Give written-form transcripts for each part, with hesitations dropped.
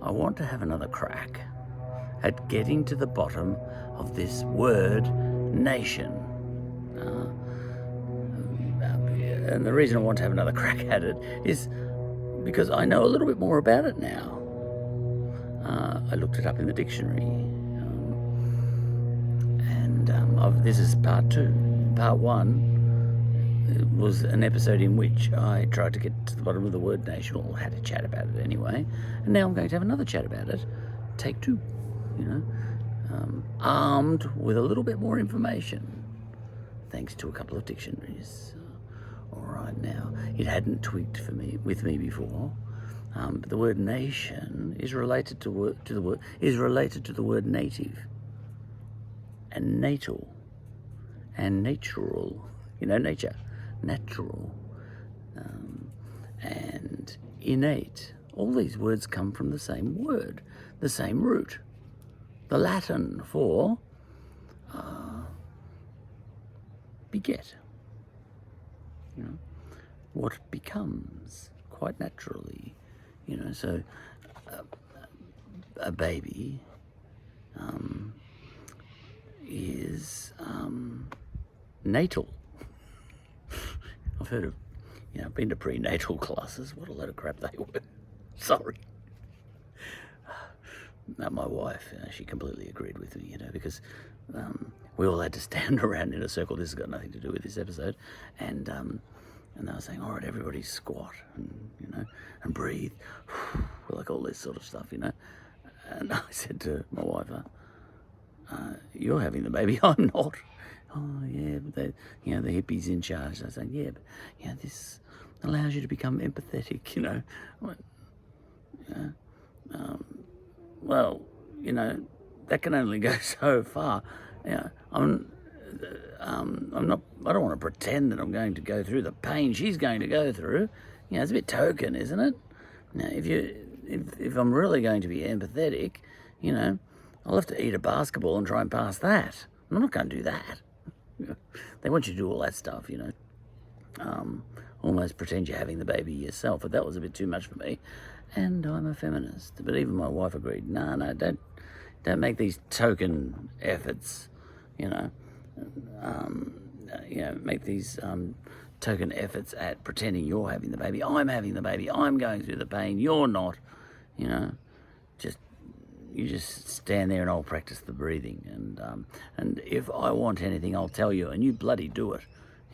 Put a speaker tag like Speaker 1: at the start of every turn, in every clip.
Speaker 1: I want to have another crack at getting to the bottom of this word nation. And the reason I want to have another crack at it is because I know a little bit more about it now. I looked it up in the dictionary. This is part 2. Part 1 was an episode in which I tried to get to the bottom of the word nation, or had a chat about it anyway. And now I'm going to have another chat about it. Take 2, armed with a little bit more information, thanks to a couple of dictionaries. All right, now it hadn't tweaked with me before. But the word nation is related to the word native and natal and natural. Nature, natural, and innate. All these words come from the same word, the same root. The Latin for beget. What becomes quite naturally. So a baby is natal. I've heard of, I've been to prenatal classes. What a load of crap they were. Sorry. Now, my wife, she completely agreed with me, because we all had to stand around in a circle. This has got nothing to do with this episode. And they were saying, all right, everybody squat and breathe, like all this sort of stuff, And I said to my wife, you're having the baby, I'm not. Oh, yeah, but the hippies in charge. They're saying, yeah, but, this allows you to become empathetic, I went, well, that can only go so far. I'm not. I don't want to pretend that I'm going to go through the pain she's going to go through. It's a bit token, isn't it? Now, if I'm really going to be empathetic, I'll have to eat a basketball and try and pass that. I'm not going to do that. They want you to do all that stuff, almost pretend you're having the baby yourself. But that was a bit too much for me, and I'm a feminist. But even my wife agreed. No, don't make these token efforts. Make these token efforts at pretending you're having the baby. I'm having the baby. I'm going through the pain. You're not. You just stand there and I'll practice the breathing. And if I want anything, I'll tell you, and you bloody do it.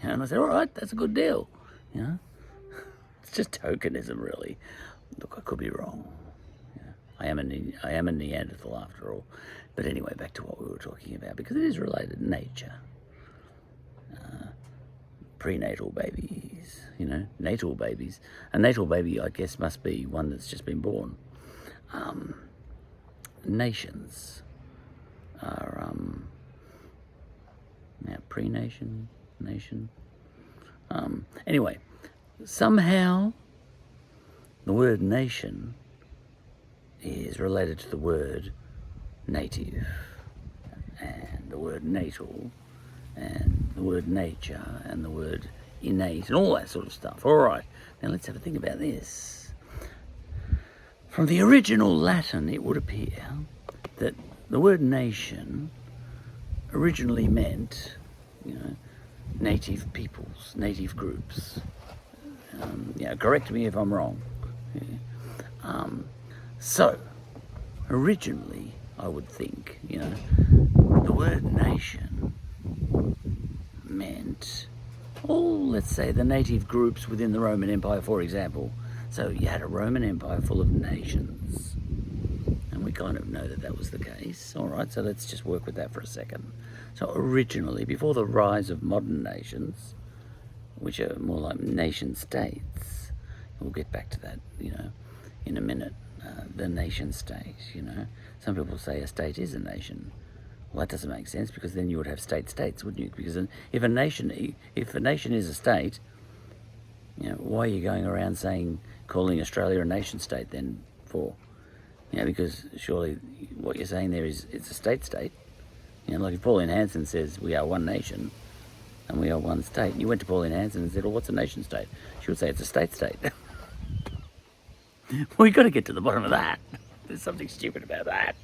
Speaker 1: And I said, all right, that's a good deal. It's just tokenism, really. Look, I could be wrong. I am a Neanderthal after all. But anyway, back to what we were talking about, because it is related. Nature. Prenatal babies, natal babies. A natal baby, I guess, must be one that's just been born. Nations are pre-nation, nation. Anyway, somehow the word nation is related to the word native, and the word natal, and the word nature, and the word innate, and all that sort of stuff. All right, now let's have a think about this. From the original Latin, it would appear that the word nation originally meant, native peoples, native groups. Correct me if I'm wrong. So, originally, I would think, the word nation meant let's say the native groups within the Roman Empire, for example. So you had a Roman Empire full of nations, and we kind of know that was the case. All right, so let's just work with that for a second. So originally, before the rise of modern nations, which are more like nation states, we'll get back to that, in a minute. The nation state, some people say a state is a nation. Well, that doesn't make sense, because then you would have states, wouldn't you? Because if a nation is a state, why are you going around calling Australia a nation state then for? Because surely what you're saying there is it's a state. Like if Pauline Hanson says we are one nation and we are one state, and you went to Pauline Hanson and said, well, what's a nation state? She would say it's a state. Well, you've got to get to the bottom of that. There's something stupid about that,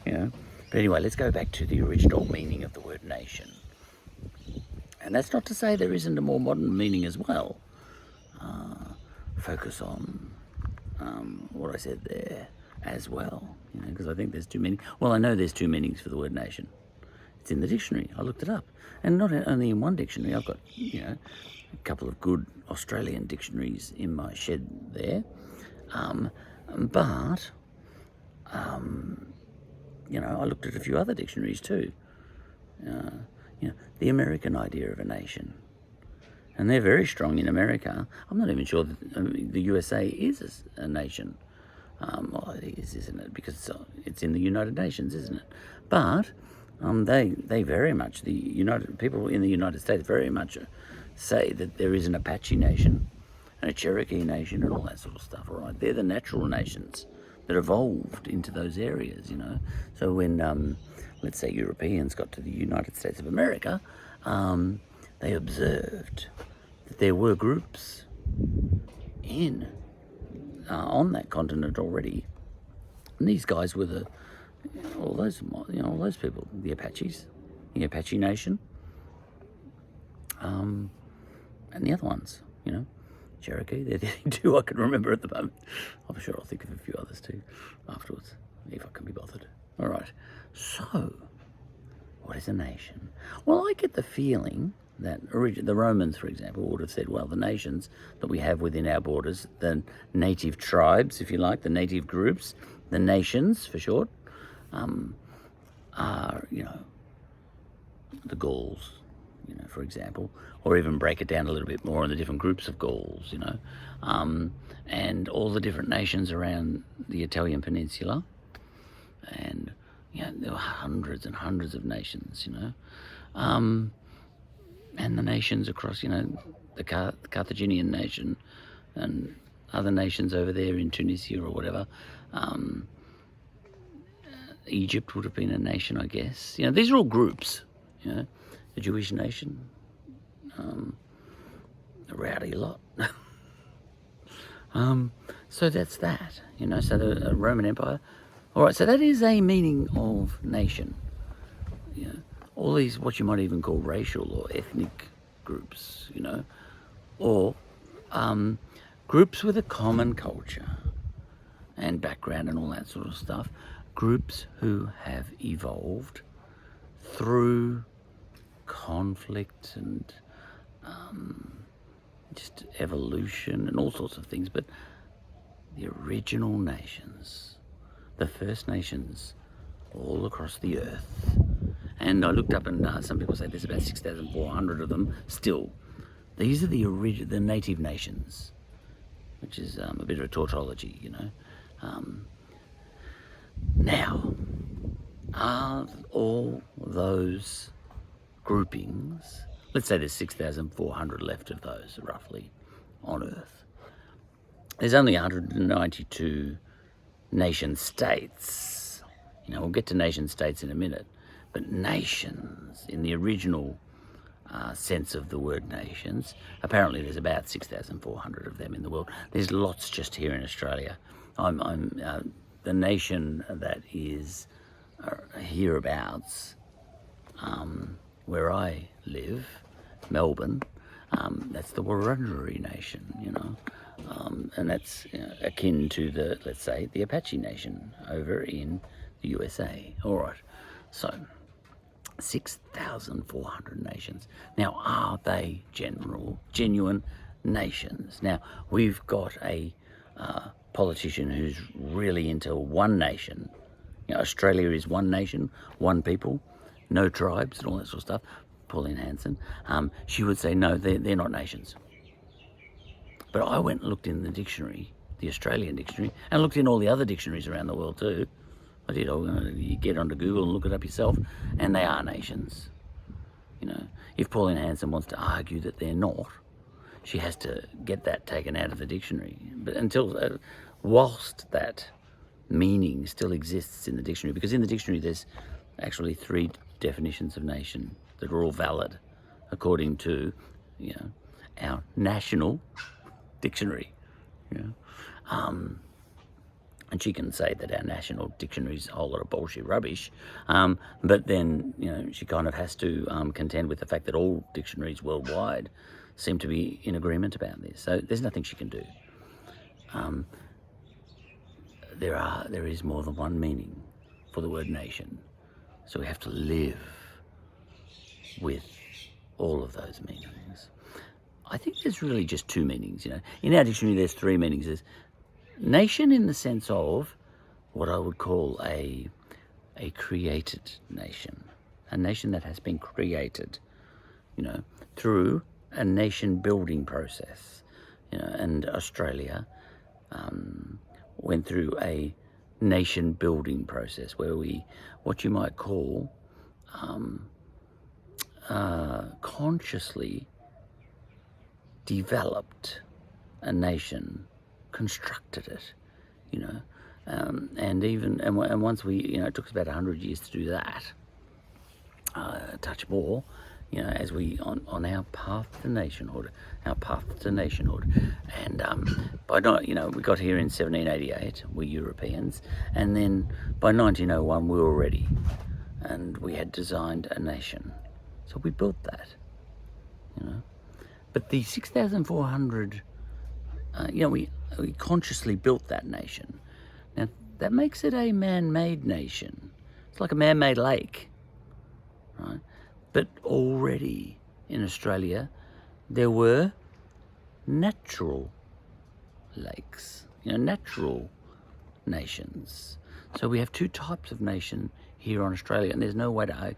Speaker 1: you know. But anyway, let's go back to the original meaning of the word nation. And that's not to say there isn't a more modern meaning as well. Focus on what I said there as well, you know, because I think there's two meanings. Well, I know there's two meanings for the word nation. It's in the dictionary. I looked it up, and not only in one dictionary. I've got, you know, a couple of good Australian dictionaries in my shed there, but you know, I looked at a few other dictionaries too. You know, the American idea of a nation. And they're very strong in America. I'm not even sure that the USA is a nation. Well, it is, isn't it? Because it's in the United Nations, isn't it? But they very much, the United people in the United States very much say that there is an Apache nation and a Cherokee nation and all that sort of stuff. All right, they're the natural nations that evolved into those areas. You know, so when let's say Europeans got to the United States of America, they observed that there were groups on that continent already, and these guys were all those people, the Apaches, the Apache Nation, and the other ones, you know, Cherokee. They're the only two I can remember at the moment. I'm sure I'll think of a few others too afterwards, if I can be bothered. All right, so what is a nation? Well, I get the feeling that the Romans, for example, would have said, well, the nations that we have within our borders, the native tribes, if you like, the native groups, the nations for short, are, you know, the Gauls, you know, for example, or even break it down a little bit more in the different groups of Gauls, you know, and all the different nations around the Italian peninsula. And, you know, there were hundreds and hundreds of nations, you know, and the nations across, you know, the Carthaginian nation and other nations over there in Tunisia or whatever. Egypt would have been a nation, I guess. You know, these are all groups, you know, the Jewish nation, a rowdy lot. So that's that, you know, so the Roman Empire. All right, so that is a meaning of nation. You know, all these, what you might even call racial or ethnic groups, you know, or groups with a common culture and background and all that sort of stuff. Groups who have evolved through conflict and just evolution and all sorts of things. But the original nations, the First Nations all across the earth, and I looked up and some people say there's about 6,400 of them still. These are the native nations, which is a bit of a tautology, you know. Now, are all those groupings, let's say there's 6,400 left of those roughly on Earth. There's only 192 nation states. You know, we'll get to nation states in a minute, but nations in the original sense of the word nations, apparently there's about 6,400 of them in the world. There's lots just here in Australia. I'm the nation that is hereabouts, where I live, Melbourne, that's the Wurundjeri Nation, you know, and that's, you know, akin to the, let's say, the Apache Nation over in the USA. All right, so 6,400 nations. Now, are they genuine nations? Now, we've got a politician who's really into one nation. You know, Australia is one nation, one people, no tribes and all that sort of stuff. Pauline Hanson, she would say, no, they're not nations. But I went and looked in the dictionary, the Australian dictionary, and looked in all the other dictionaries around the world too. I did. You get onto Google and look it up yourself, and they are nations. You know, if Pauline Hanson wants to argue that they're not, she has to get that taken out of the dictionary. But until, whilst that meaning still exists in the dictionary, because in the dictionary there's actually 3 definitions of nation that are all valid according to, you know, our national dictionary. You know, And she can say that our national dictionary's a whole lot of bullshit rubbish, but then, she kind of has to contend with the fact that all dictionaries worldwide seem to be in agreement about this. So there's nothing she can do. There is more than one meaning for the word nation. So we have to live with all of those meanings. I think there's really just two meanings, In our dictionary, there's three meanings. There's nation in the sense of what I would call a created nation. A nation that has been created, through a nation building process. And Australia went through a nation building process where we, what you might call, consciously developed a nation, constructed it, and once we, it took us about 100 years to do that, a touch more, as we on our path to nationhood, and by we got here in 1788, we Europeans, and then by 1901 we were ready, and we had designed a nation, so we built that, But the 6,400, we consciously built that nation. Now, that makes it a man-made nation. It's like a man-made lake, right? But already in Australia, there were natural lakes, natural nations. So we have two types of nation here on Australia, and there's no way to...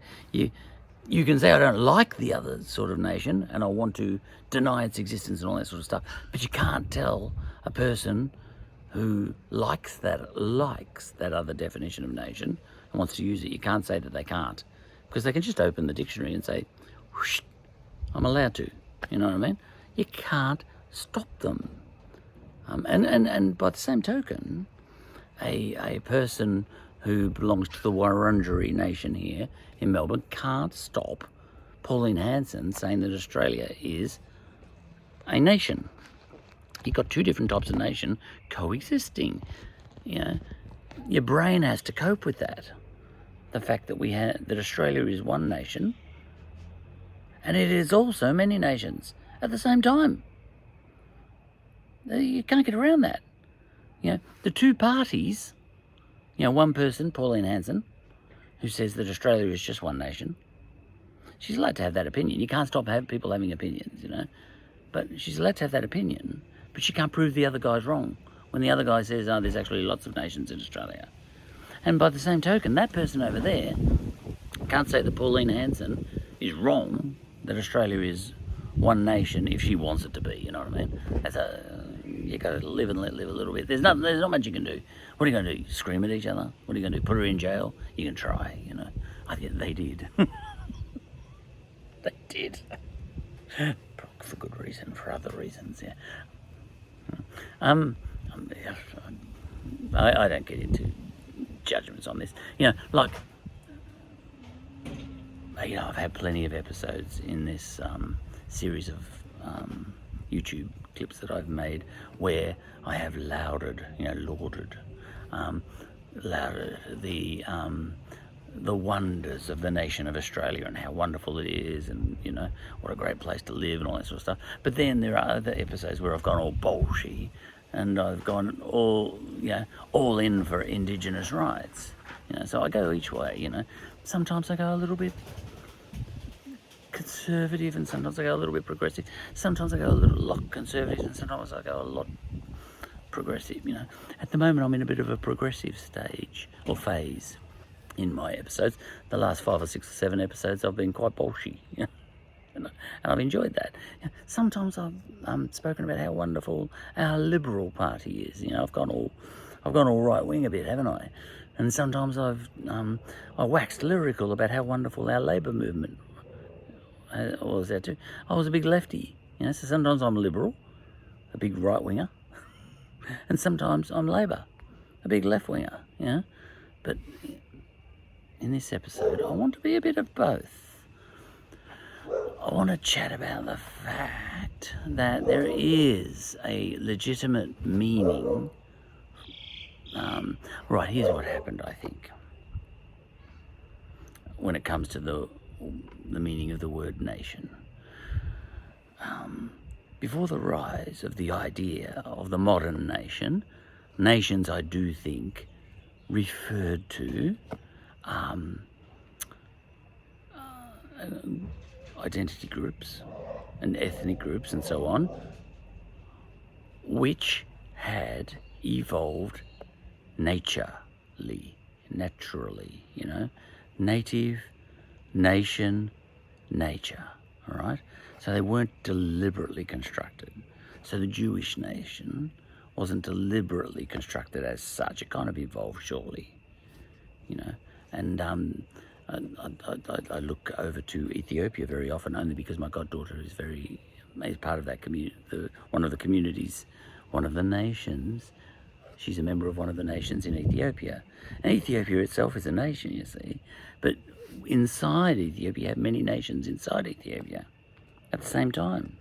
Speaker 1: You can say, I don't like the other sort of nation and I want to deny its existence and all that sort of stuff, but you can't tell a person who likes that other definition of nation and wants to use it. You can't say that they can't, because they can just open the dictionary and say, whoosh, I'm allowed to. You know what I mean? You can't stop them. And by the same token, a person who belongs to the Wurundjeri nation here in Melbourne can't stop Pauline Hanson saying that Australia is a nation. You've got two different types of nation coexisting. Your brain has to cope with that. The fact that that Australia is one nation, and it is also many nations at the same time. You can't get around that. The two parties. One person, Pauline Hanson, who says that Australia is just one nation. She's allowed to have that opinion. You can't stop people having opinions, But she's allowed to have that opinion, but she can't prove the other guy's wrong when the other guy says, there's actually lots of nations in Australia. And by the same token, that person over there can't say that Pauline Hanson is wrong, that Australia is one nation if she wants it to be, you know what I mean? You got to live and let live a little bit. There's not much you can do. What are you going to do? Scream at each other? What are you going to do? Put her in jail? You can try, I think they did. They did. For good reason, for other reasons, yeah. I don't get into judgments on this. I've had plenty of episodes in this series of YouTube clips that I've made where I have lauded the wonders of the nation of Australia and how wonderful it is, and what a great place to live and all that sort of stuff. But then there are other episodes where I've gone all bolshy and I've gone all in for Indigenous rights. So I go each way. Sometimes I go a little bit conservative, and sometimes I go a little bit progressive. Sometimes I go a lot conservative, and sometimes I go a lot progressive. At the moment I'm in a bit of a progressive stage or phase in my episodes. The last 5 or 6 or 7 episodes I've been quite bolshy, and I've enjoyed that. Sometimes I've spoken about how wonderful our Liberal Party is. I've gone all right wing a bit, haven't I? And sometimes I waxed lyrical about how wonderful our Labor movement was there too. I was a big lefty, so sometimes I'm Liberal, a big right winger, and sometimes I'm Labor, a big left winger, But in this episode, I want to be a bit of both. I want to chat about the fact that there is a legitimate meaning Right, here's what happened, I think, when it comes to the meaning of the word nation. Before the rise of the idea of the modern nation, nations, I do think, referred to identity groups and ethnic groups and so on, which had evolved naturally, native, nation, nature, all right? So they weren't deliberately constructed. So the Jewish nation wasn't deliberately constructed as such. It kind of evolved surely, and I look over to Ethiopia very often, only because my goddaughter is part of that community, one of the communities, one of the nations. She's a member of one of the nations in Ethiopia. And Ethiopia itself is a nation, you see. But inside Ethiopia, you have many nations inside Ethiopia at the same time.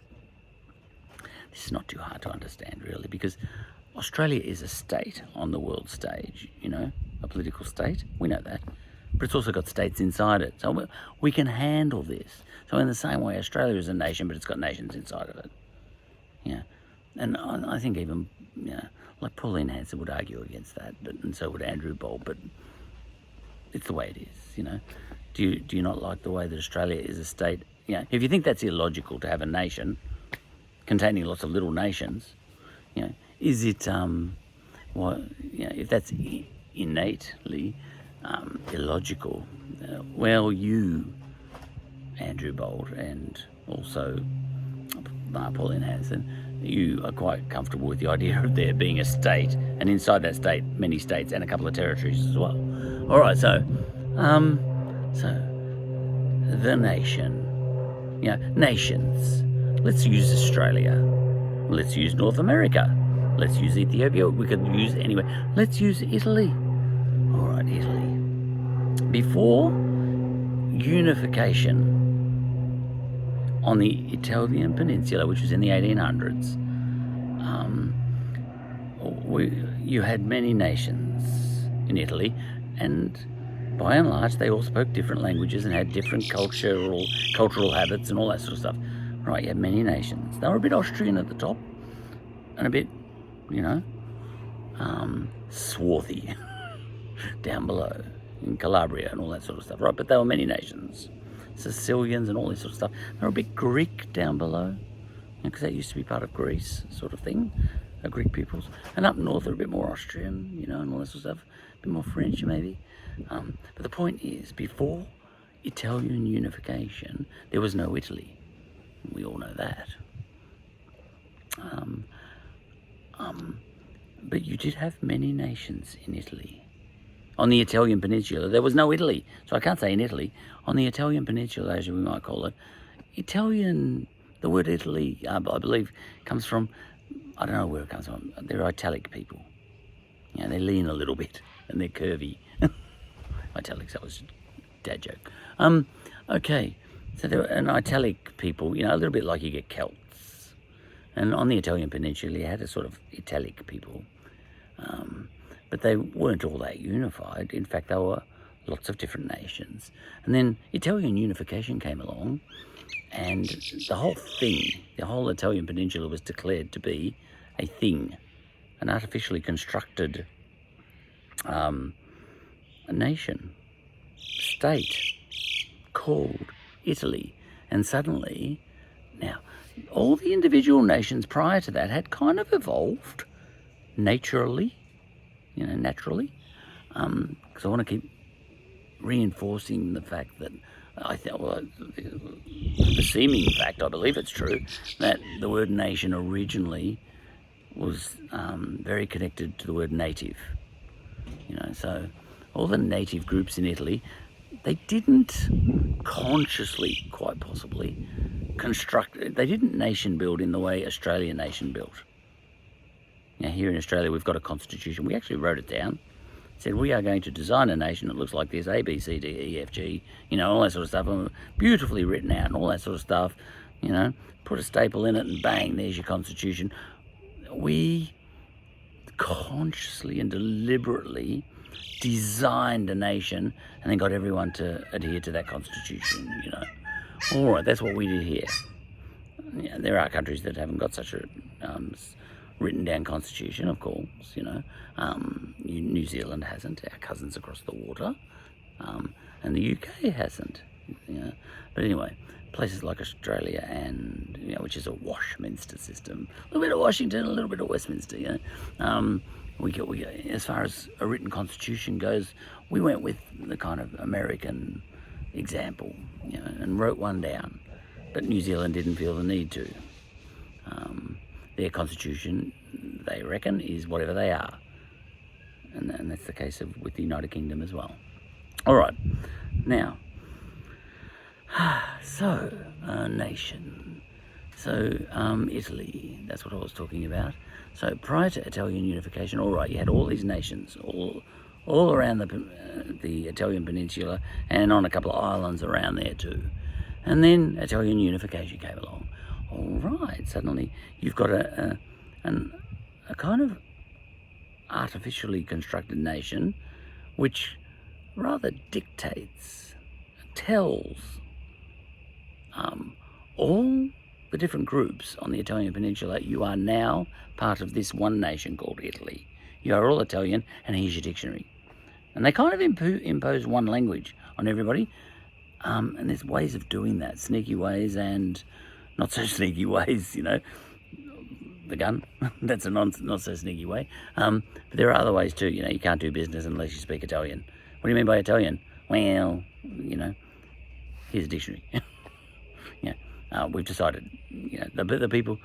Speaker 1: This is not too hard to understand, really, because Australia is a state on the world stage, a political state. We know that. But it's also got states inside it. So we can handle this. So in the same way, Australia is a nation, but it's got nations inside of it. Yeah. And I think even, like Pauline Hanson would argue against that, and so would Andrew Bolt, but it's the way it is, Do you not like the way that Australia is a state? If you think that's illogical to have a nation containing lots of little nations, is it, if that's innately illogical, well, you, Andrew Bolt, and also Pauline Hanson, you are quite comfortable with the idea of there being a state, and inside that state, many states and a couple of territories as well. All right, so the nation, nations. Let's use Australia. Let's use North America. Let's use Ethiopia. We could use anywhere. Let's use Italy. All right, Italy. Before unification on the Italian peninsula, which was in the 1800s, you had many nations in Italy, and by and large, they all spoke different languages and had different cultural habits and all that sort of stuff. Right, you had many nations. They were a bit Austrian at the top, and a bit, swarthy down below in Calabria and all that sort of stuff. Right, but they were many nations. Sicilians and all this sort of stuff. They're a bit Greek down below, because that used to be part of Greece, sort of thing, Greek peoples. And up north, they're a bit more Austrian, and all this sort of stuff, a bit more French maybe. But the point is, before Italian unification, there was no Italy. We all know that. But you did have many nations in Italy. On the Italian peninsula, there was no Italy. So I can't say in Italy. On the Italian peninsula, as we might call it, Italian, the word Italy, I believe, comes from, I don't know where it comes from. They're italic people. They lean a little bit and they're curvy. Italics, that was a dad joke. Okay, so they're an italic people, a little bit like you get Celts. And on the Italian peninsula, you had a sort of italic people. But they weren't all that unified. In fact, they were lots of different nations. And then Italian unification came along, and the whole thing, the whole Italian peninsula was declared to be a thing, an artificially constructed a nation, state, called Italy. And suddenly, now, all the individual nations prior to that had kind of evolved naturally, because I want to keep reinforcing the fact that the seeming fact, I believe it's true, that the word nation originally was very connected to the word native. So all the native groups in Italy, they didn't consciously, quite possibly, they didn't nation build in the way Australia nation built. Here in Australia, we've got a constitution. We actually wrote it down. It said, we are going to design a nation that looks like this, A, B, C, D, E, F, G, all that sort of stuff, and beautifully written out and all that sort of stuff, put a staple in it and bang, there's your constitution. We consciously and deliberately designed a nation and then got everyone to adhere to that constitution, you know. All right, that's what we did here. Yeah, there are countries that haven't got such a written down constitution, of course, you know. New Zealand hasn't, our cousins across the water, and the UK hasn't, you know. But anyway, places like Australia and, you know, which is a Washminster system, a little bit of Washington, a little bit of Westminster, you know. We as far as a written constitution goes, we went with the kind of American example, you know, and wrote one down. But New Zealand didn't feel the need to. Their constitution, they reckon, is whatever they are. And that's the case with the United Kingdom as well. All right, now, so, nation. So, Italy, that's what I was talking about. So prior to Italian unification, all right, you had all these nations, all around the Italian peninsula and on a couple of islands around there too. And then Italian unification came along. All right, suddenly you've got a kind of artificially constructed nation which rather dictates, tells all the different groups on the Italian peninsula, you are now part of this one nation called Italy. You are all Italian, and here's your dictionary. And they kind of impose one language on everybody. And there's ways of doing that, sneaky ways and not so sneaky ways, you know. The gun, that's a not so sneaky way. But there are other ways too, you know. You can't do business unless you speak Italian. What do you mean by Italian? Well, you know, here's a dictionary. Yeah, we've decided, you know, the people,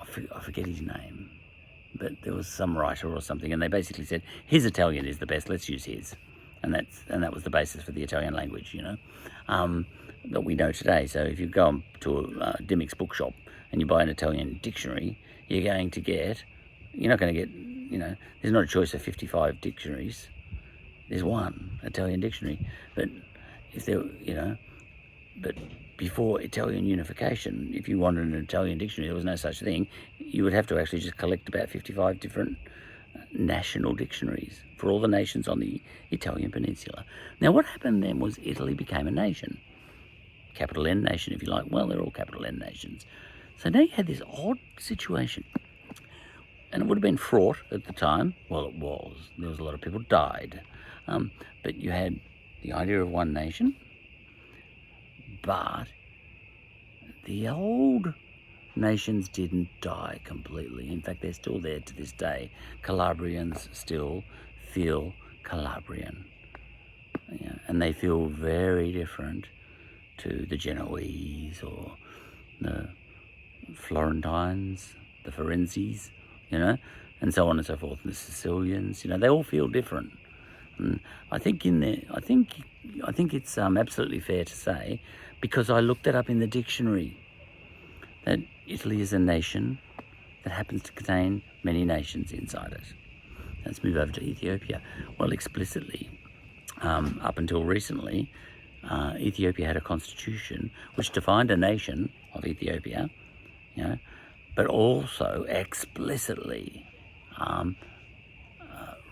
Speaker 1: I forget his name, but there was some writer or something, and they basically said, his Italian is the best, let's use his. And that was the basis for the Italian language, you know, that we know today. So if you go to a Dimick's bookshop and you buy an Italian dictionary, you're not going to get, you know, there's not a choice of 55 dictionaries. There's one Italian dictionary. But if there, you know, but before Italian unification, if you wanted an Italian dictionary, there was no such thing. You would have to actually just collect about 55 different national dictionaries for all the nations on the Italian peninsula. Now, what happened then was Italy became a nation. Capital N nation, if you like. Well, they're all capital N nations. So now you had this odd situation. And it would have been fraught at the time. Well, it was. There was a lot of people died. But you had the idea of one nation. But the old nations didn't die completely. In fact, they're still there to this day. Calabrians still feel Calabrian. Yeah, and they feel very different to the Genoese or the Florentines, the Firenzes, you know, and so on and so forth. And the Sicilians, you know, they all feel different. And I think it's absolutely fair to say, because I looked it up in the dictionary, that Italy is a nation that happens to contain many nations inside it. Let's move over to Ethiopia. Well, explicitly, up until recently, Ethiopia had a constitution which defined a nation of Ethiopia, you know, but also explicitly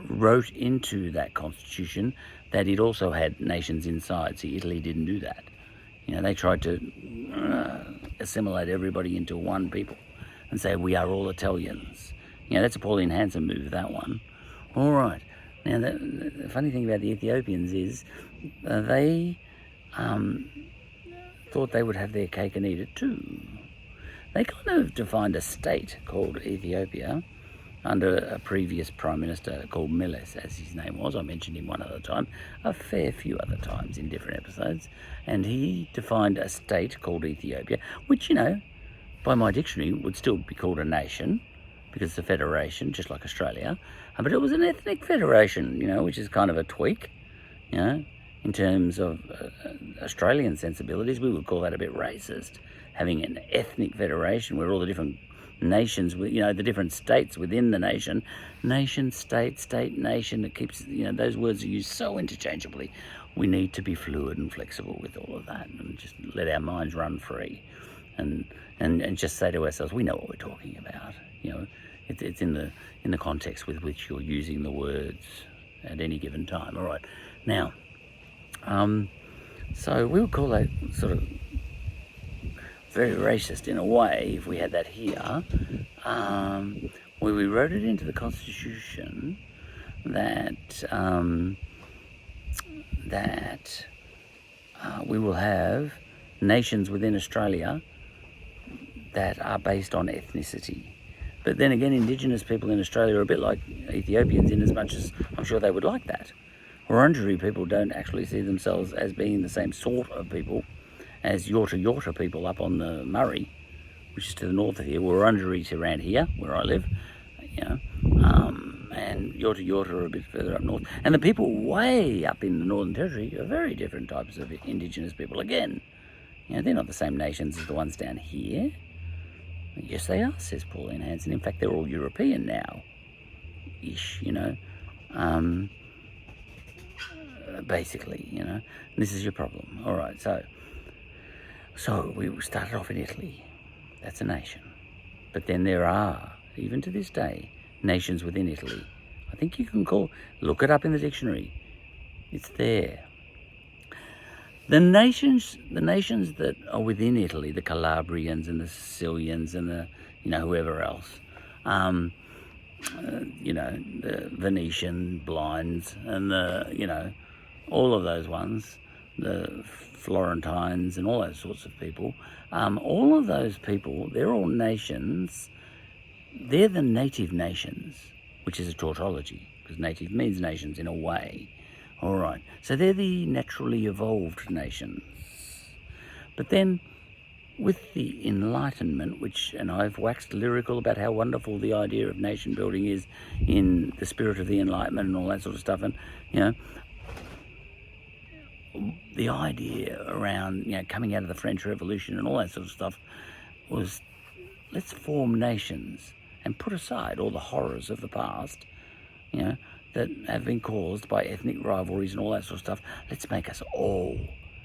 Speaker 1: wrote into that constitution that it also had nations inside. See, Italy didn't do that. You know, they tried to assimilate everybody into one people and say, we are all Italians. You know, that's a Pauline Hanson move, that one. All right. Now, the funny thing about the Ethiopians is they thought they would have their cake and eat it too. They kind of defined a state called Ethiopia under a previous prime minister called Meles, as his name was. I mentioned him one other time, a fair few other times in different episodes. And he defined a state called Ethiopia, which, you know, by my dictionary would still be called a nation, because it's a federation, just like Australia. But it was an ethnic federation, you know, which is kind of a tweak, you know, in terms of Australian sensibilities. We would call that a bit racist, having an ethnic federation where all the different nations, you know, the different states within the nation, state, nation, it keeps, you know, those words are used so interchangeably. We need to be fluid and flexible with all of that and just let our minds run free and just say to ourselves, we know what we're talking about. You know, It's in the context with which you're using the words at any given time. All right. Now, so we would call that sort of very racist in a way if we had that here, where we wrote it into the Constitution that we will have nations within Australia that are based on ethnicity. But then again, Indigenous people in Australia are a bit like Ethiopians in as much as I'm sure they would like that. Wurundjeri people don't actually see themselves as being the same sort of people as Yorta Yorta people up on the Murray, which is to the north of here. Wurundjeri's around here, where I live, and Yorta Yorta are a bit further up north. And the people way up in the Northern Territory are very different types of Indigenous people again. They're not the same nations as the ones down here. Yes, they are, says Pauline Hanson. In fact, they're all European now, ish, basically, And this is your problem. All right, so we started off in Italy. That's a nation. But then there are, even to this day, nations within Italy. I think you can look it up in the dictionary. It's there. The nations that are within Italy, the Calabrians and the Sicilians and the, whoever else, the Venetian blinds and the, all of those ones, the Florentines and all those sorts of people, all of those people, they're all nations. They're the native nations, which is a tautology, because native means nations in a way. All right, so they're the naturally evolved nations. But then with the Enlightenment, and I've waxed lyrical about how wonderful the idea of nation building is in the spirit of the Enlightenment and all that sort of stuff, and, the idea around, coming out of the French Revolution and all that sort of stuff was, let's form nations and put aside all the horrors of the past, that have been caused by ethnic rivalries and all that sort of stuff. Let's make us all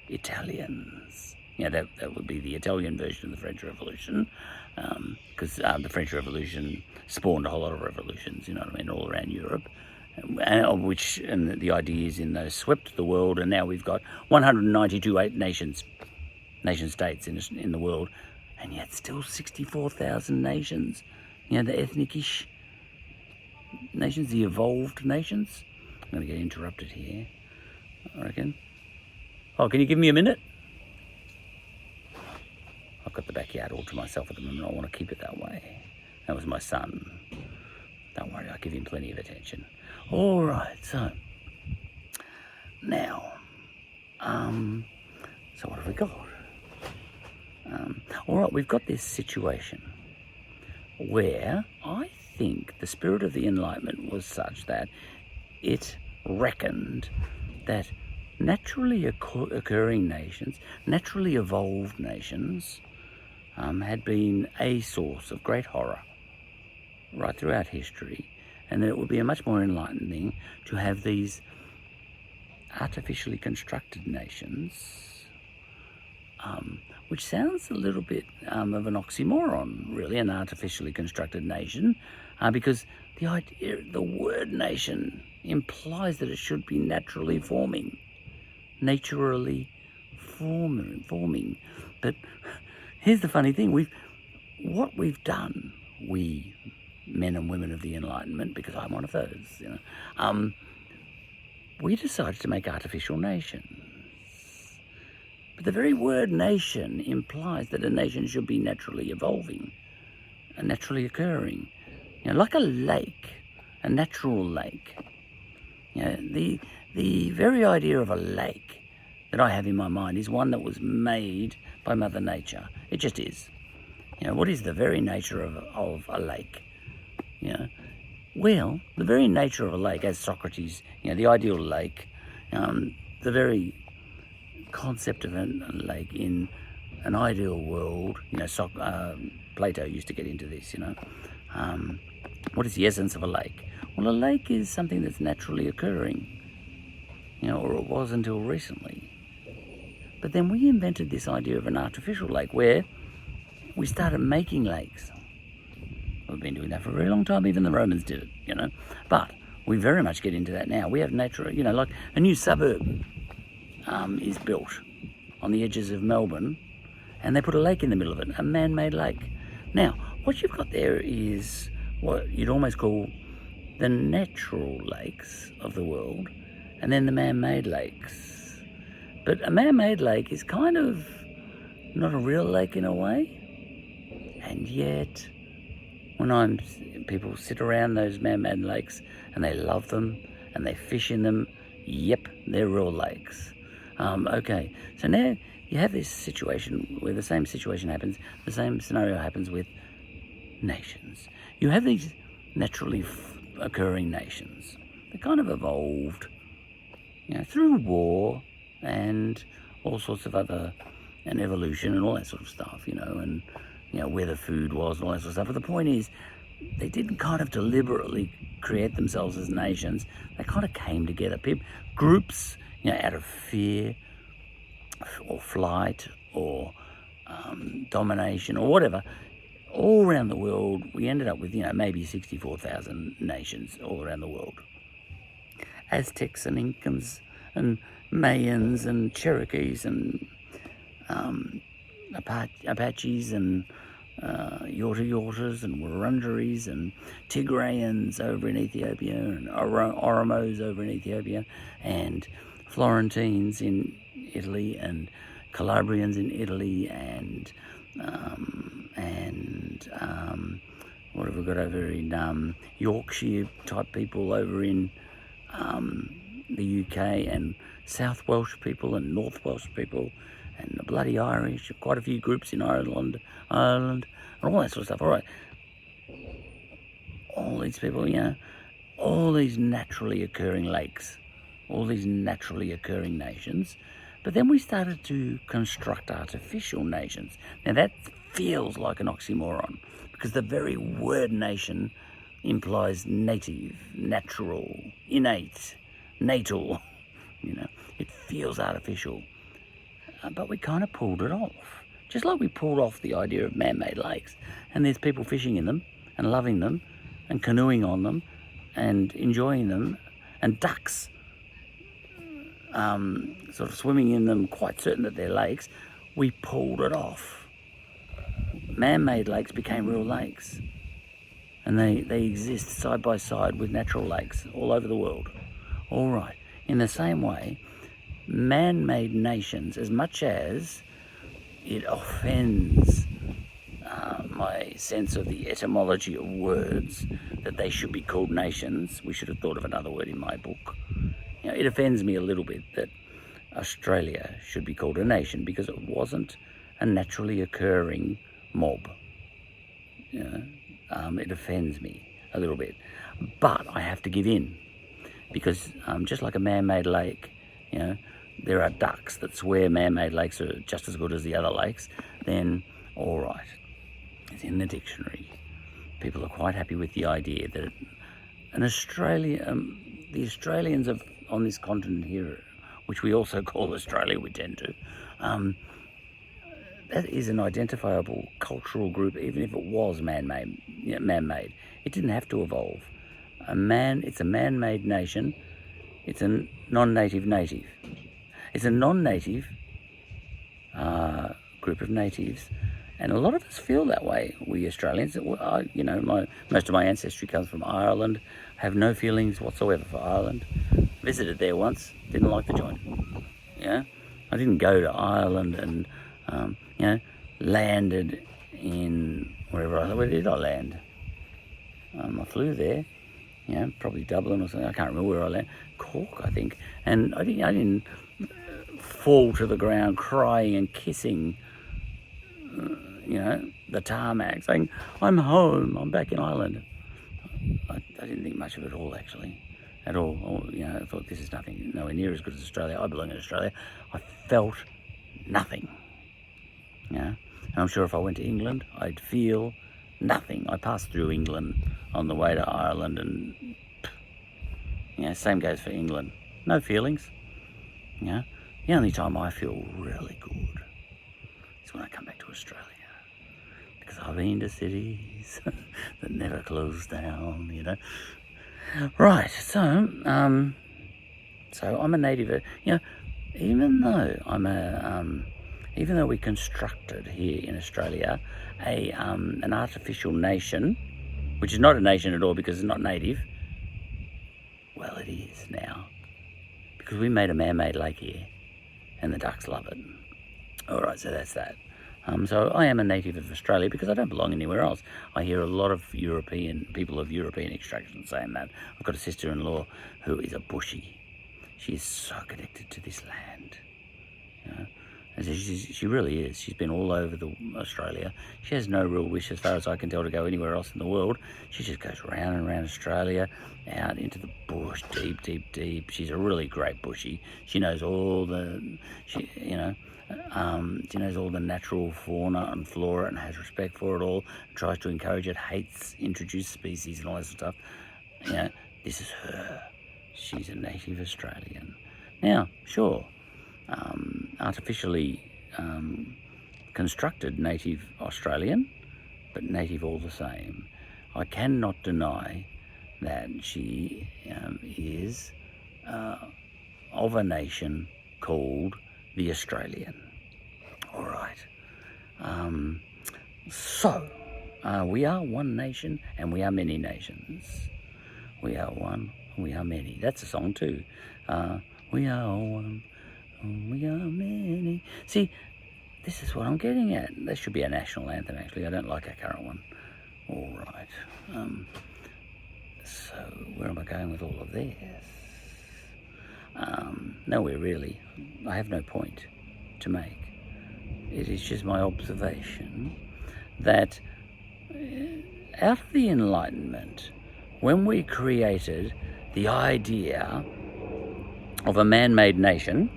Speaker 1: Italians. That would be the Italian version of the French Revolution, because the French Revolution spawned a whole lot of revolutions, all around Europe, and the ideas in those swept the world, and now we've got 192 nation-states in the world, and yet still 64,000 nations, the ethnic-ish nations, the evolved nations. I'm going to get interrupted here, I reckon. Oh, can you give me a minute? I've got the backyard all to myself at the moment. I want to keep it that way. That was my son. Don't worry, I'll give him plenty of attention. All right, so now, so what have we got? All right, we've got this situation where I think the spirit of the Enlightenment was such that it reckoned that naturally occurring nations, naturally evolved nations, had been a source of great horror right throughout history, and that it would be a much more enlightening to have these artificially constructed nations, which sounds a little bit of an oxymoron, really, an artificially constructed nation, because the word nation implies that it should be naturally forming. But here's the funny thing, what we've done, we men and women of the Enlightenment, because I'm one of those, we decided to make artificial nations. But the very word nation implies that a nation should be naturally evolving and naturally occurring. Like a lake, a natural lake. The very idea of a lake that I have in my mind is one that was made by Mother Nature. It just is. What is the very nature of a lake? Well, the very nature of a lake, as Socrates, the ideal lake, the very concept of a lake in an ideal world, Plato used to get into this, what is the essence of a lake? Well, a lake is something that's naturally occurring, or it was until recently. But then we invented this idea of an artificial lake where we started making lakes. We've been doing that for a very long time. Even the Romans did it, you know. But we very much get into that now. We have natural, you know, like a new suburb is built on the edges of Melbourne, and they put a lake in the middle of it, a man-made lake. Now, what you've got there is what you'd almost call the natural lakes of the world, and then the man-made lakes. But a man-made lake is kind of not a real lake in a way, and yet when people sit around those man-made lakes and they love them and they fish in them, yep, they're real lakes. Okay, so now you have this situation where the same situation happens, the same scenario happens with nations. You have these naturally occurring nations. They kind of evolved, you know, through war and all sorts of other, and evolution and all that sort of stuff, you know, and, you know, where the food was and all that sort of stuff. But the point is, they didn't kind of deliberately create themselves as nations. They kind of came together. Groups, you know, out of fear or flight or domination or whatever, all around the world, we ended up with, you know, maybe 64,000 nations all around the world. Aztecs and Incans and Mayans and Cherokees and Apaches and Yorta-Yortas and Wurundjaris and Tigrayans over in Ethiopia and Oromos over in Ethiopia and Florentines in Italy and Calabrians in Italy and what have we got over in Yorkshire type people over in the UK, and South Welsh people and North Welsh people and the bloody Irish, quite a few groups in Ireland, and all that sort of stuff. All right, all these people, you know, all these naturally occurring lakes, all these naturally occurring nations. But then we started to construct artificial nations. Now that feels like an oxymoron, because the very word nation implies native, natural, innate, natal, you know. It feels artificial. But we kind of pulled it off. Just like we pulled off the idea of man-made lakes. And there's people fishing in them and loving them and canoeing on them and enjoying them, and ducks sort of swimming in them, quite certain that they're lakes. We pulled it off. Man-made lakes became real lakes. And they exist side by side with natural lakes all over the world. All right. In the same way, man-made nations, as much as it offends my sense of the etymology of words, that they should be called nations, we should have thought of another word in my book. You know, it offends me a little bit that Australia should be called a nation, because it wasn't a naturally occurring mob. You know, it offends me a little bit. But I have to give in, because just like a man-made lake, you know, there are ducks that swear man-made lakes are just as good as the other lakes, then all right, it's in the dictionary. People are quite happy with the idea that the Australians on this continent here, which we also call Australia, we tend to, that is an identifiable cultural group, even if it was man-made. You know, man-made. It didn't have to evolve. It's a man-made nation. It's a non-native native. It's a non-native group of natives, and a lot of us feel that way. We Australians, you know, most of my ancestry comes from Ireland. Have no feelings whatsoever for Ireland. Visited there once, didn't like the joint. Yeah, I didn't go to Ireland and you know, landed in where did I land? I flew there. You know, probably Dublin or something. I can't remember where I landed. Cork, I think. And I didn't fall to the ground crying and kissing, you know, the tarmac, saying, "I'm home. I'm back in Ireland." I didn't think much of it all, actually, at all. You know, I thought, this is nothing, nowhere near as good as Australia. I belong in Australia. I felt nothing. You know, and I'm sure if I went to England, I'd feel nothing. I passed through England on the way to Ireland, and you know, same goes for England. No feelings. You know, the only time I feel really good is when I come back to Australia, because I've been to cities that never close down, you know. Right, so I'm a native, you know, even though we constructed here in Australia an artificial nation, which is not a nation at all because it's not native. Well, it is now, because we made a man-made lake here, and the ducks love it. All right, so that's that. So I am a native of Australia because I don't belong anywhere else. I hear a lot of people of European extraction saying that. I've got a sister-in-law who is a bushy. She is so connected to this land, you know. And so she really is. She's been all over Australia. She has no real wish, as far as I can tell, to go anywhere else in the world. She just goes round and round Australia, out into the bush, deep, deep, deep. She's a really great bushy. She knows all the, she knows all the natural fauna and flora and has respect for it all. Tries to encourage it, hates introduced species and all that sort of stuff. You know, this is her. She's a native Australian. Now, sure. Artificially constructed native Australian, but native all the same. I cannot deny that she is of a nation called the Australian. All right. We are one nation and we are many nations. We are one, we are many. That's a song too. We are one. We are many. See, this is what I'm getting at. That should be a national anthem, actually. I don't like our current one. All right. So where am I going with all of this? Nowhere really. I have no point to make. It is just my observation that out of the Enlightenment, when we created the idea of a man-made nation,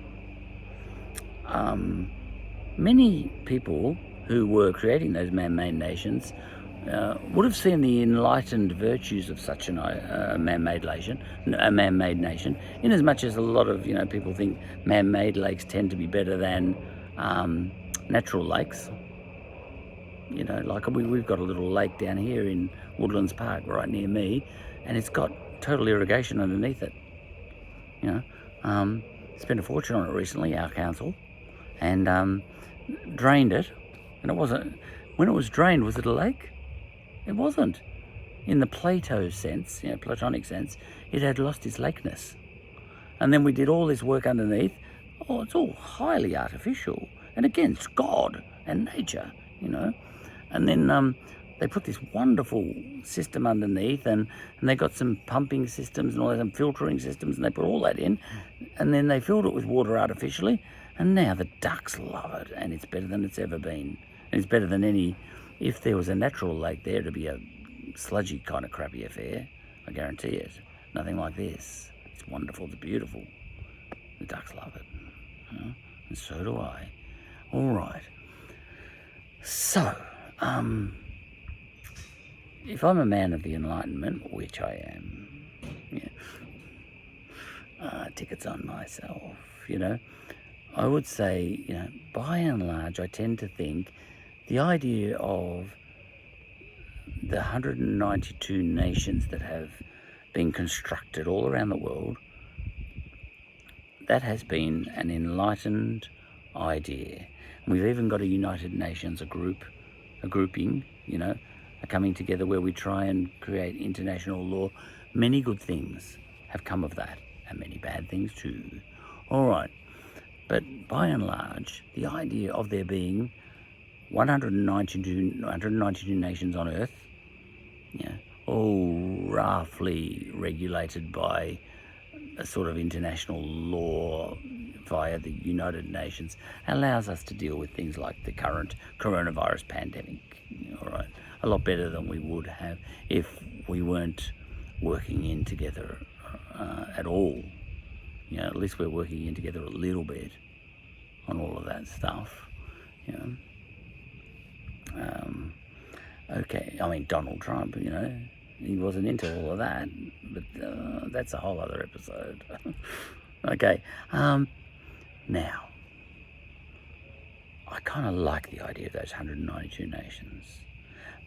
Speaker 1: many people who were creating those man-made nations would have seen the enlightened virtues of such a man-made nation, in as much as a lot of people think man-made lakes tend to be better than natural lakes. You know, like we've got a little lake down here in Woodlands Park, right near me, and it's got total irrigation underneath it. You know, spent a fortune on it recently, our council, and drained it, and it wasn't. When it was drained, was it a lake? It wasn't. In the Plato sense, Platonic sense, it had lost its lakeness. And then we did all this work underneath. Oh, it's all highly artificial and against God and nature, And then they put this wonderful system underneath, and they got some pumping systems and all that, some filtering systems, and they put all that in, and then they filled it with water artificially, and now the ducks love it, and it's better than it's ever been. And it's better than any, if there was a natural lake there, it'd be a sludgy kind of crappy affair, I guarantee it. Nothing like this. It's wonderful, it's beautiful. The ducks love it, and so do I. All right. So, if I'm a man of the Enlightenment, which I am, tickets on myself, I would say, by and large, I tend to think the idea of the 192 nations that have been constructed all around the world, that has been an enlightened idea. And we've even got a United Nations, a grouping, a coming together where we try and create international law. Many good things have come of that, and many bad things too. All right. But by and large, the idea of there being 192 nations on Earth, all roughly regulated by a sort of international law via the United Nations, allows us to deal with things like the current coronavirus pandemic, all right, a lot better than we would have if we weren't working in together at all. At least we're working in together a little bit on all of that stuff, Okay, I mean, Donald Trump, he wasn't into all of that, but that's a whole other episode. Okay, now, I kind of like the idea of those 192 nations.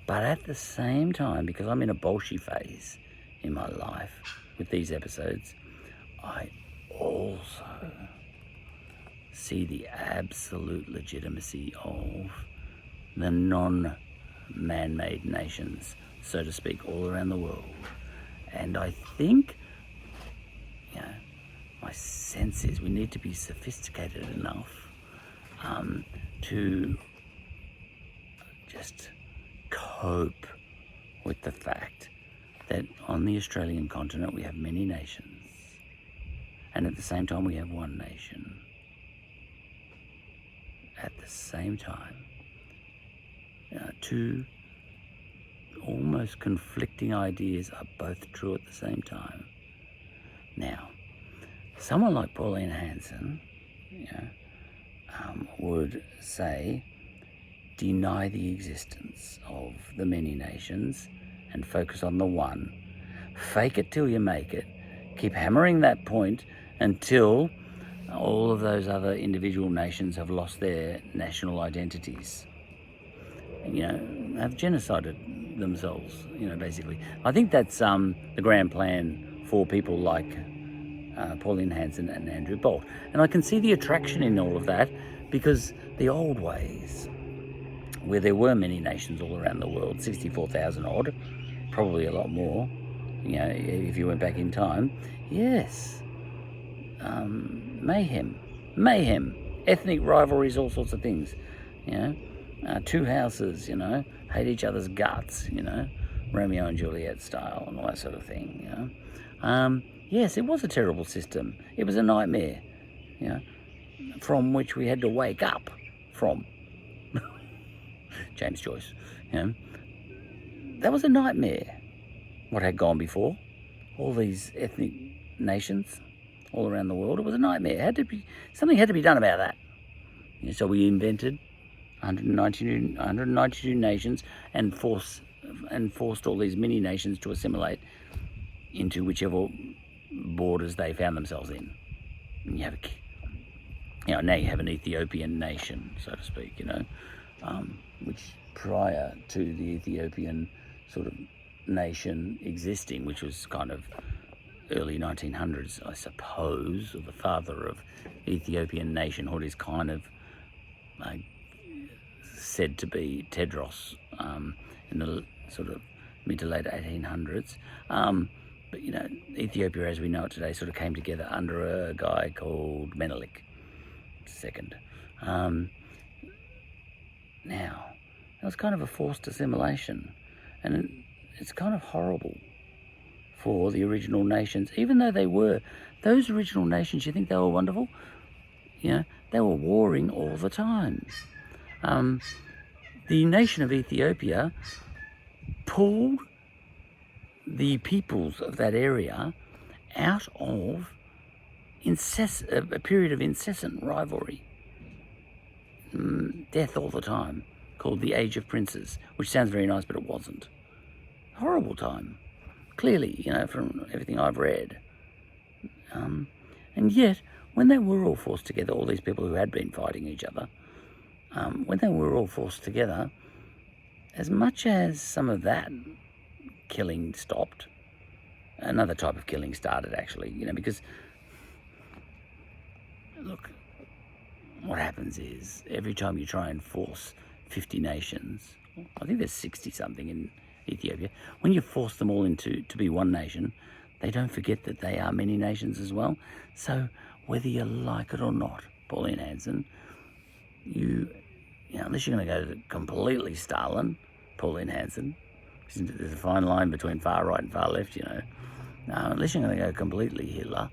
Speaker 1: But at the same time, because I'm in a Bolshoi phase in my life with these episodes, I also see the absolute legitimacy of the non-man-made nations, so to speak, all around the world. And I think, my sense is we need to be sophisticated enough to just cope with the fact that on the Australian continent we have many nations, and at the same time we have one nation. At the same time, two almost conflicting ideas are both true at the same time. Now, someone like Pauline Hanson would say, deny the existence of the many nations and focus on the one. Fake it till you make it. Keep hammering that point until all of those other individual nations have lost their national identities. Have genocided themselves, basically. I think that's the grand plan for people like Pauline Hanson and Andrew Bolt. And I can see the attraction in all of that, because the old ways, where there were many nations all around the world, 64,000 odd, probably a lot more, if you went back in time, yes, mayhem, ethnic rivalries, all sorts of things, two houses, hate each other's guts, Romeo and Juliet style and all that sort of thing, yes, it was a terrible system. It was a nightmare, from which we had to wake up from. James Joyce, that was a nightmare, what had gone before. All these ethnic nations all around the world, it was a nightmare. Something had to be done about that. So we invented 192 nations and forced all these mini nations to assimilate into whichever borders they found themselves in. And now you have an Ethiopian nation, so to speak, which prior to the Ethiopian sort of nation existing, which was kind of early 1900s, I suppose, or the father of Ethiopian nationhood is kind of said to be Tedros in the sort of mid to late 1800s. But, Ethiopia as we know it today sort of came together under a guy called Menelik II. Now, it was kind of a forced assimilation, and it's kind of horrible for the original nations, even though those original nations, you think they were wonderful? They were warring all the time. The nation of Ethiopia pulled the peoples of that area out of a period of incessant rivalry, death all the time, called the Age of Princes, which sounds very nice, but it wasn't. Horrible time, clearly, from everything I've read. And yet, when they were all forced together, all these people who had been fighting each other, when they were all forced together, as much as some of that killing stopped, another type of killing started, actually, because, look, what happens is every time you try and force 50 nations, I think there's 60-something in Ethiopia, when you force them all to be one nation, they don't forget that they are many nations as well. So whether you like it or not, Pauline Hanson, unless you're going to go completely Stalin, Pauline Hanson, there's a fine line between far right and far left, unless you're going to go completely Hitler,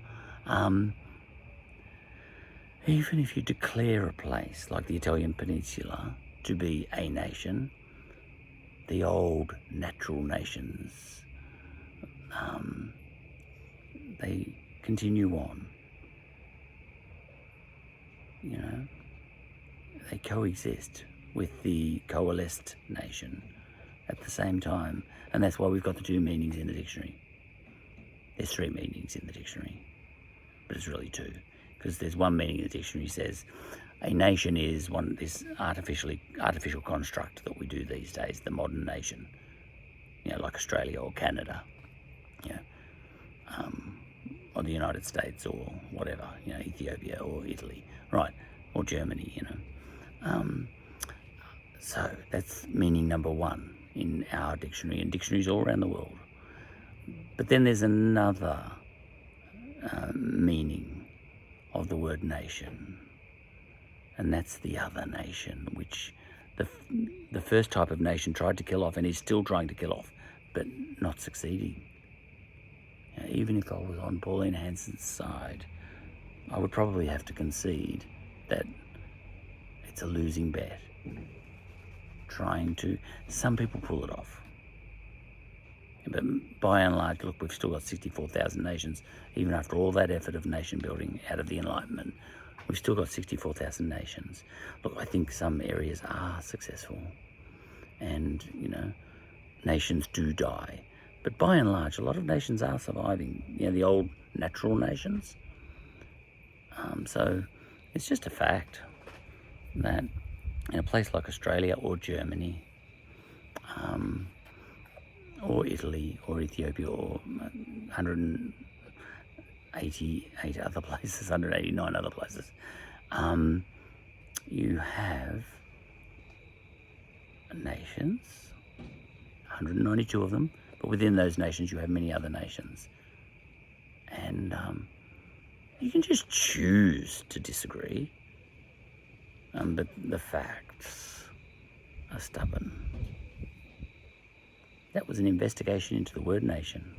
Speaker 1: even if you declare a place like the Italian Peninsula to be a nation, the old natural nations, they continue on. They coexist with the coalesced nation at the same time. And that's why we've got the two meanings in the dictionary. There's three meanings in the dictionary, but it's really two. Because there's one meaning in the dictionary says A nation is this artificial construct that we do these days, the modern nation, like Australia or Canada, or the United States or whatever, Ethiopia or Italy, right, or Germany, So that's meaning number one in our dictionary, and dictionaries all around the world. But then there's another meaning of the word nation, and that's the other nation, which the first type of nation tried to kill off and is still trying to kill off, but not succeeding. Even if I was on Pauline Hanson's side, I would probably have to concede that it's a losing bet. Some people pull it off. But by and large, look, we've still got 64,000 nations. Even after all that effort of nation building out of the Enlightenment, we've still got 64,000 nations. Look, I think some areas are successful. And, nations do die. But by and large, a lot of nations are surviving. The old natural nations. So it's just a fact that in a place like Australia or Germany, or Italy or Ethiopia or 188 other places, 189 other places, you have nations, 192 of them, but within those nations you have many other nations. And you can just choose to disagree, but the facts are stubborn. That was an investigation into the word nation.